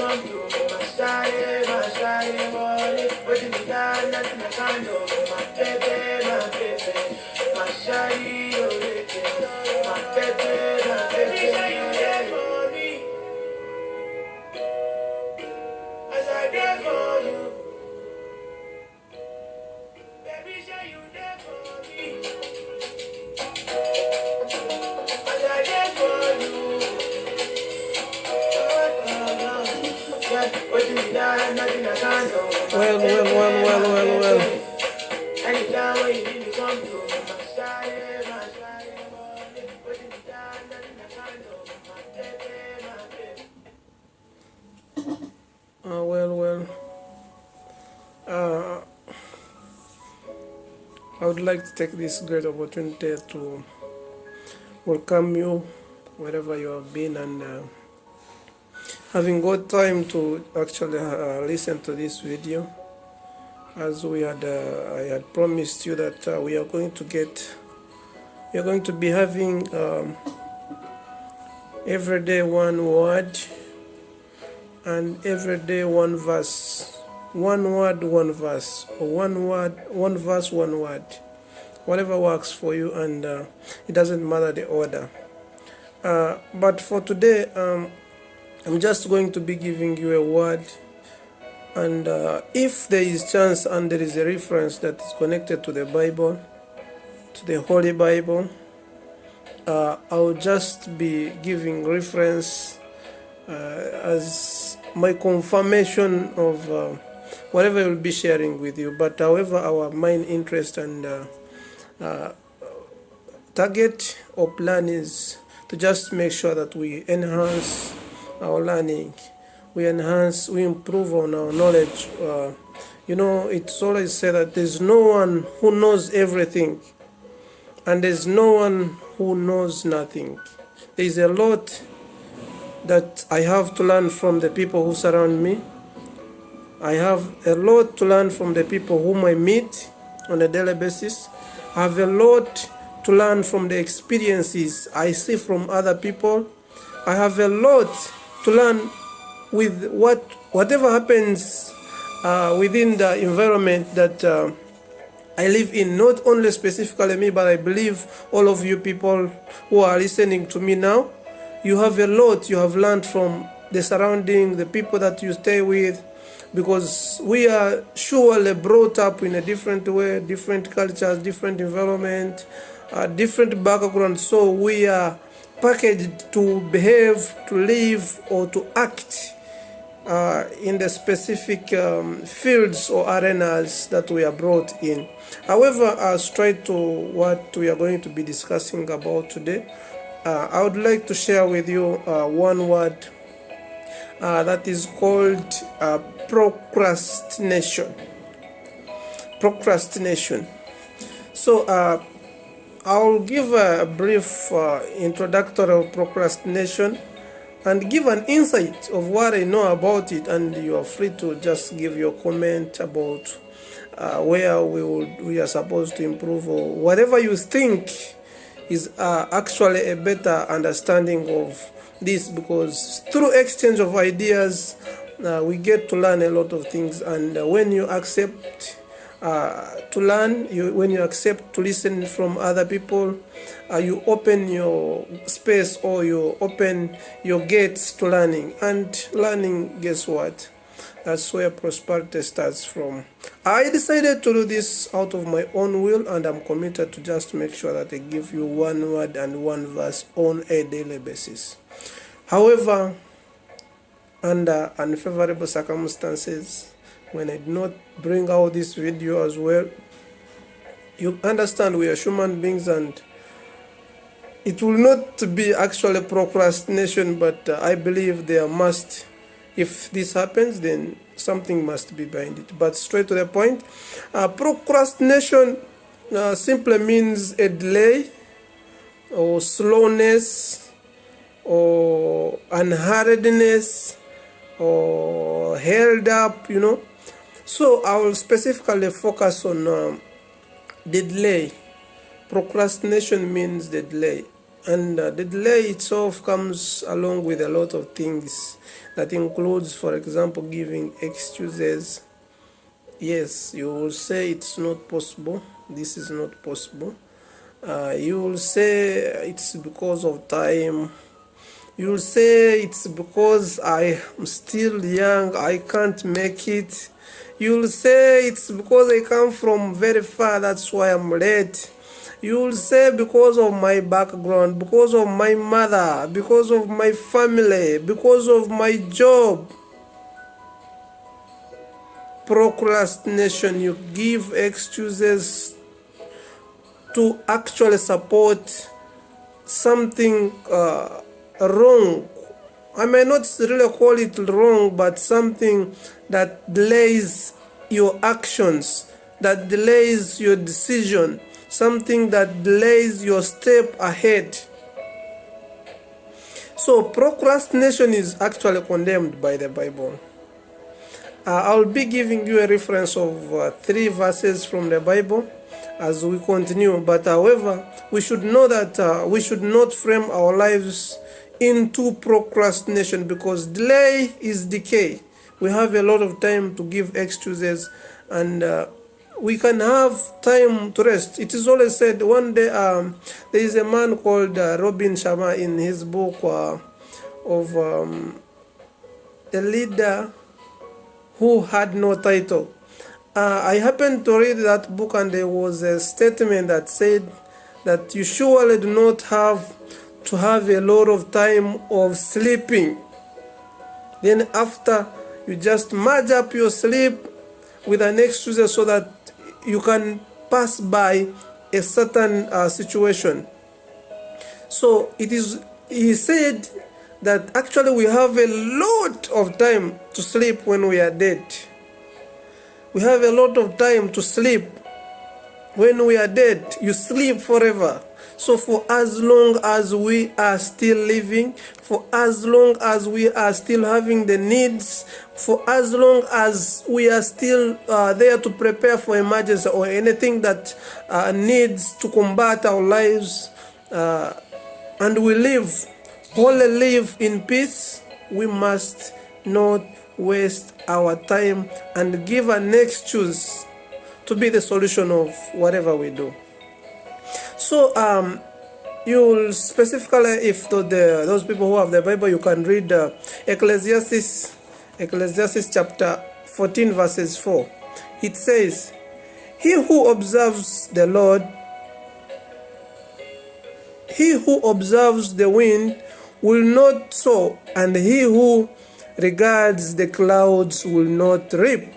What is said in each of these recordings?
come to my side, boy. What you got, nothing I can't do. My baby, my shawty, oh, my baby, say you there for me. As I there for you. Baby, say you there for me. As I there for you. Well. Anytime when you need to come to my side, what you done, nothing I can't do. My baby. I would like to take this great opportunity to welcome you wherever you have been, and having got time to actually listen to this video. As I had promised you that we are going to be having every day one word, and every day one verse. One word, one verse, or one word, one verse, one word. Whatever works for you, and it doesn't matter the order. But for today, I'm just going to be giving you a word, and if there is chance and there is a reference that is connected to the Bible, to the Holy Bible, I'll just be giving reference as my confirmation of whatever I will be sharing with you. But however, our main interest and target or plan is to just make sure that we enhance our learning, we improve on our knowledge. It's always said that there's no one who knows everything, and there's no one who knows nothing. There's a lot that I have to learn from the people who surround me. I have a lot to learn from the people whom I meet on a daily basis. I have a lot to learn from the experiences I see from other people. I have a lot to learn with whatever happens within the environment that I live in. Not only specifically me, but I believe all of you people who are listening to me now, you have a lot you have learned from the surrounding, the people that you stay with, because we are surely brought up in a different way, different cultures, different environment, different background. So we are packaged to behave, to live, or to act in the specific fields or arenas that we are brought in. However, straight to what we are going to be discussing about today, I would like to share with you one word that is called procrastination. Procrastination. So I'll give a brief introductory of procrastination and give an insight of what I know about it, and you are free to just give your comment about where we are supposed to improve, or whatever you think is actually a better understanding of this, because through exchange of ideas we get to learn a lot of things. And when you accept to learn, when you accept to listen from other people, you open your space, or you open your gates to learning. And learning, guess what? That's where prosperity starts from. I decided to do this out of my own will, and I'm committed to just make sure that I give you one word and one verse on a daily basis. However, under unfavorable circumstances, when I did not bring out this video as well, you understand we are human beings, and it will not be actually procrastination, but I believe there must, if this happens, then something must be behind it. But straight to the point, procrastination simply means a delay, or slowness, or unhurriedness, or held up, So I will specifically focus on the delay. Procrastination means the delay. And the delay itself comes along with a lot of things that includes, for example, giving excuses. Yes, you will say it's not possible, this is not possible. You will say it's because of time. You will say it's because I am still young, I can't make it. You will say it's because I come from very far, that's why I'm late. You will say because of my background, because of my mother, because of my family, because of my job. Procrastination, you give excuses to actually support something wrong. I may not really call it wrong, but something that delays your actions, that delays your decision, something that delays your step ahead. So procrastination is actually condemned by the Bible. I'll be giving you a reference of 3 verses from the Bible as we continue. But however, we should know that we should not frame our lives into procrastination, because delay is decay. We have a lot of time to give excuses, and we can have time to rest. It is always said, one day there is a man called Robin Sharma in his book of a leader who had no title. I happened to read that book, and there was a statement that said that you surely do not have to have a lot of time of sleeping. Then after, you just merge up your sleep with an excuse so that you can pass by a certain situation. So he said that actually we have a lot of time to sleep when we are dead. We have a lot of time to sleep when we are dead. You sleep forever. So for as long as we are still living, for as long as we are still having the needs, for as long as we are still there to prepare for emergency or anything that needs to combat our lives, and we wholly live in peace, we must not waste our time and give an excuse to be the solution of whatever we do. So you'll specifically, if those people who have the Bible, you can read Ecclesiastes chapter 14 verses 4. It says, he who observes the wind will not sow, and he who regards the clouds will not reap.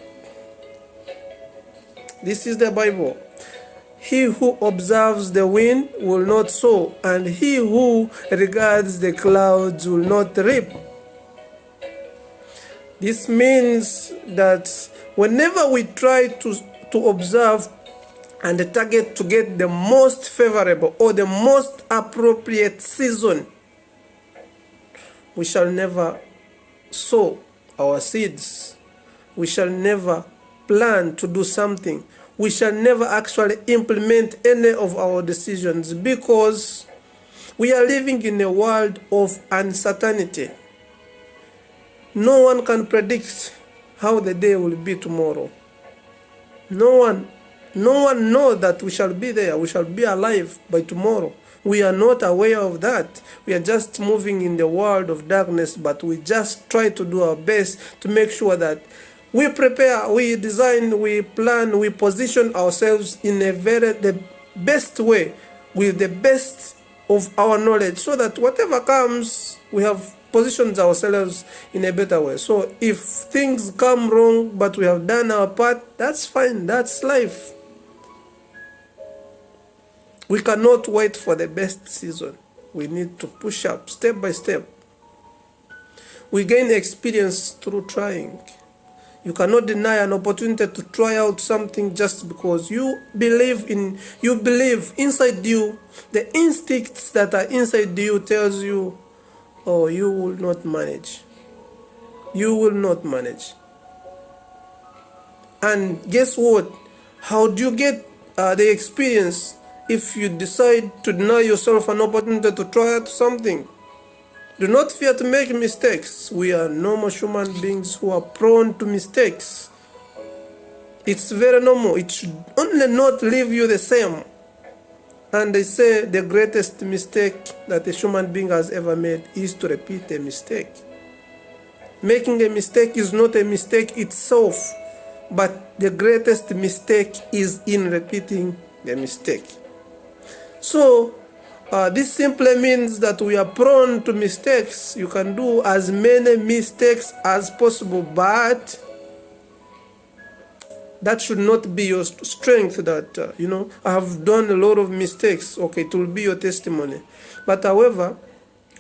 This is the Bible. He who observes the wind will not sow, and he who regards the clouds will not reap. This means that whenever we try to observe and target to get the most favorable or the most appropriate season, we shall never sow our seeds. We shall never plan to do something. We shall never actually implement any of our decisions, because we are living in a world of uncertainty. No one can predict how the day will be tomorrow. No one knows that we shall be there, we shall be alive by tomorrow. We are not aware of that. We are just moving in the world of darkness, but we just try to do our best to make sure that we prepare, we design, we plan, we position ourselves in the best way, with the best of our knowledge, so that whatever comes, we have positioned ourselves in a better way. So if things come wrong, but we have done our part, that's fine, that's life. We cannot wait for the best season. We need to push up step by step. We gain experience through trying. You cannot deny an opportunity to try out something just because you believe inside you, the instincts that are inside you tells you, oh, you will not manage. You will not manage. And guess what? How do you get the experience? if you decide to deny yourself an opportunity to try out something. Do not fear to make mistakes. We are normal human beings who are prone to mistakes. It's very normal. It should only not leave you the same. And they say the greatest mistake that a human being has ever made is to repeat a mistake. Making a mistake is not a mistake itself, but the greatest mistake is in repeating the mistake. So, this simply means that we are prone to mistakes. You can do as many mistakes as possible, but that should not be your strength that, I have done a lot of mistakes. Okay, it will be your testimony. But however,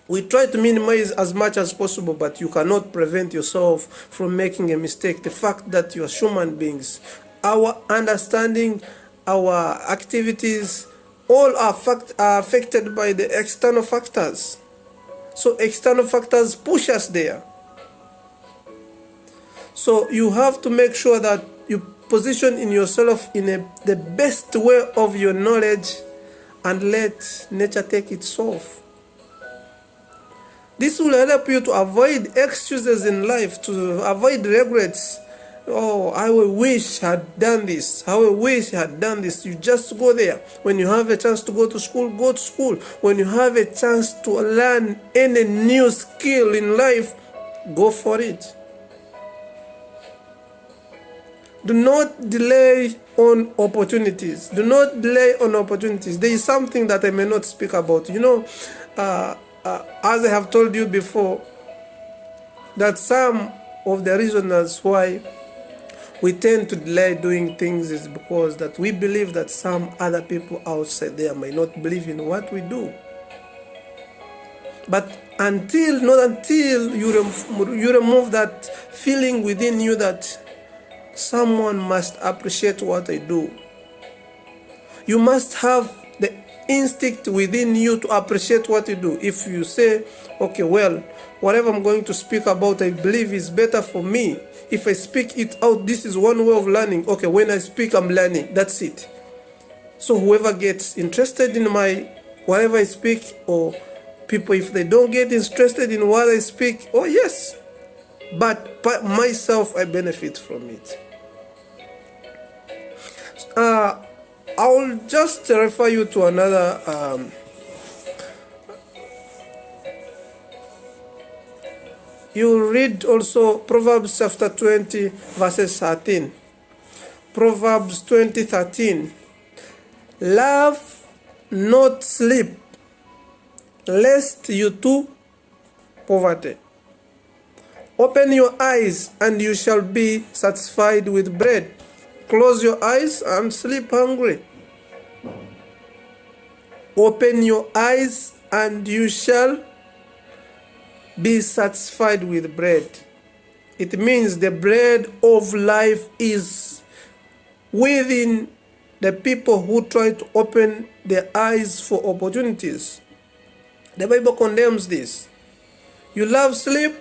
we try to minimize as much as possible, but you cannot prevent yourself from making a mistake. The fact that you are human beings, our understanding, our activities, all are affected by the external factors. So external factors push us there. So you have to make sure that you position in yourself in the best way of your knowledge and let nature take its off. This will help you to avoid excuses in life, to avoid regrets. Oh, I wish I had done this. I wish I had done this. You just go there. When you have a chance to go to school, go to school. When you have a chance to learn any new skill in life, go for it. Do not delay on opportunities. Do not delay on opportunities. There is something that I may not speak about. As I have told you before, that some of the reasons why we tend to delay doing things is because that we believe that some other people outside there may not believe in what we do. But not until you remove that feeling within you that someone must appreciate what I do. You must have the instinct within you to appreciate what you do. If you say, okay, well, whatever I'm going to speak about, I believe is better for me. If I speak it out, this is one way of learning. Okay, when I speak, I'm learning. That's it. So whoever gets interested in whatever I speak, or people, if they don't get interested in what I speak, oh yes, but myself, I benefit from it. I'll just refer you to another you read also Proverbs chapter 20 verses 13. Proverbs 20:13. Love not sleep, lest you too poverty. Open your eyes and you shall be satisfied with bread. Close your eyes and sleep hungry. Open your eyes and you shall be satisfied with bread. It means the bread of life is within the people who try to open their eyes for opportunities. The Bible condemns this. You love sleep,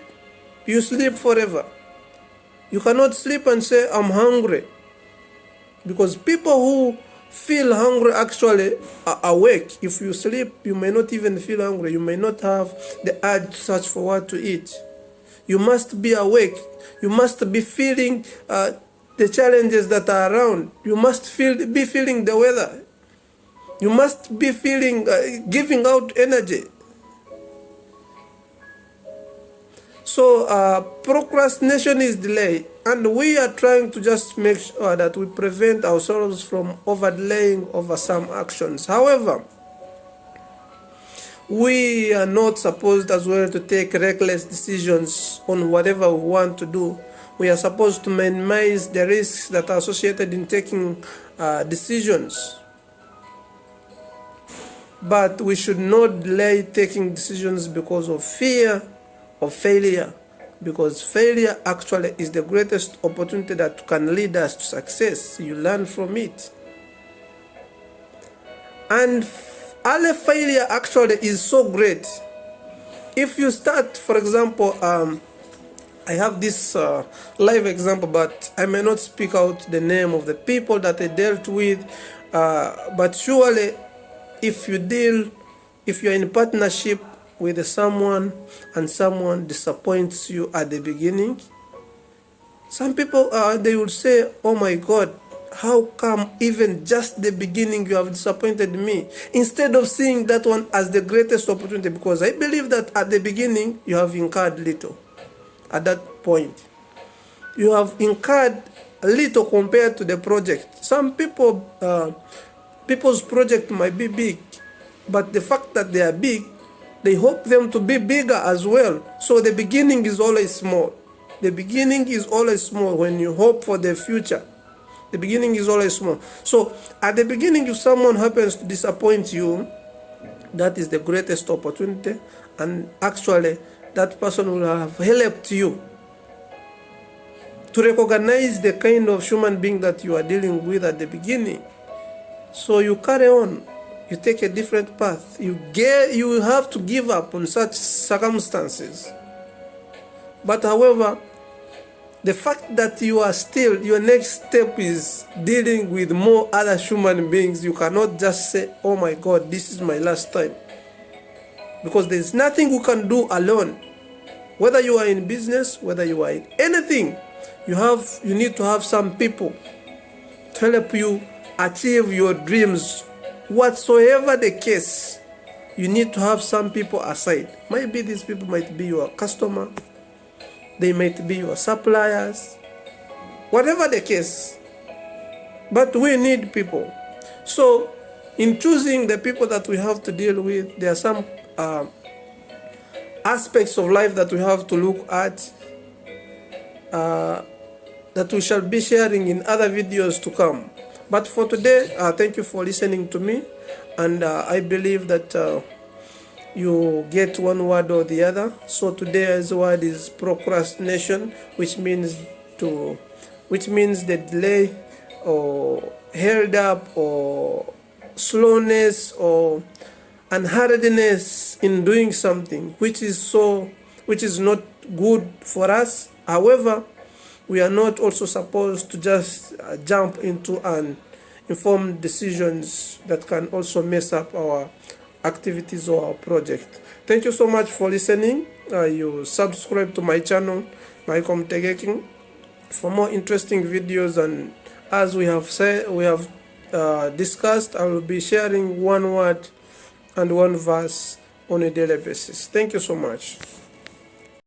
you sleep forever. You cannot sleep and say, I'm hungry. Because people who feel hungry actually are awake. If you sleep, you may not even feel hungry. You may not have the urge to search for what to eat. You must be awake. You must be feeling the challenges that are around. You must be feeling the weather. You must be feeling, giving out energy. So procrastination is delay, and we are trying to just make sure that we prevent ourselves from overdelaying over some actions. However, we are not supposed as well to take reckless decisions on whatever we want to do. We are supposed to minimize the risks that are associated in taking decisions. But we should not delay taking decisions because of fear of failure, because failure actually is the greatest opportunity that can lead us to success. You learn from it. And early failure actually is so great. If you start, for example, I have this live example, but I may not speak out the name of the people that I dealt with, but surely if you're in partnership with someone and someone disappoints you at the beginning, some people they would say, oh my God, how come even just the beginning you have disappointed me? Instead of seeing that one as the greatest opportunity, because I believe that at the beginning you have incurred little. At that point, you have incurred little compared to the project. Some people, people's project might be big, but the fact that they are big, they hope them to be bigger as well. So the beginning is always small. The beginning is always small when you hope for the future. The beginning is always small. So at the beginning, if someone happens to disappoint you, that is the greatest opportunity. And actually, that person will have helped you to recognize the kind of human being that you are dealing with at the beginning. So you carry on. You take a different path. You have to give up on such circumstances. But however, the fact that you are still, your next step is dealing with more other human beings, you cannot just say, oh my God, this is my last time. Because there's nothing you can do alone. Whether you are in business, whether you are in anything, you need to have some people to help you achieve your dreams. Whatsoever the case, you need to have some people aside. Maybe these people might be your customer, they might be your suppliers, whatever the case. But we need people. So in choosing the people that we have to deal with, there are some aspects of life that we have to look at, that we shall be sharing in other videos to come. But for today, thank you for listening to me, and I believe that you get one word or the other. So today's word is procrastination, which means the delay or held up or slowness or unhurriedness in doing something, which is not good for us. However, we are not also supposed to just jump into uninformed decisions that can also mess up our activities or our project. Thank you so much for listening. You subscribe to my channel, Michael Tegeking, for more interesting videos. And as we have discussed, I will be sharing one word and one verse on a daily basis. Thank you so much.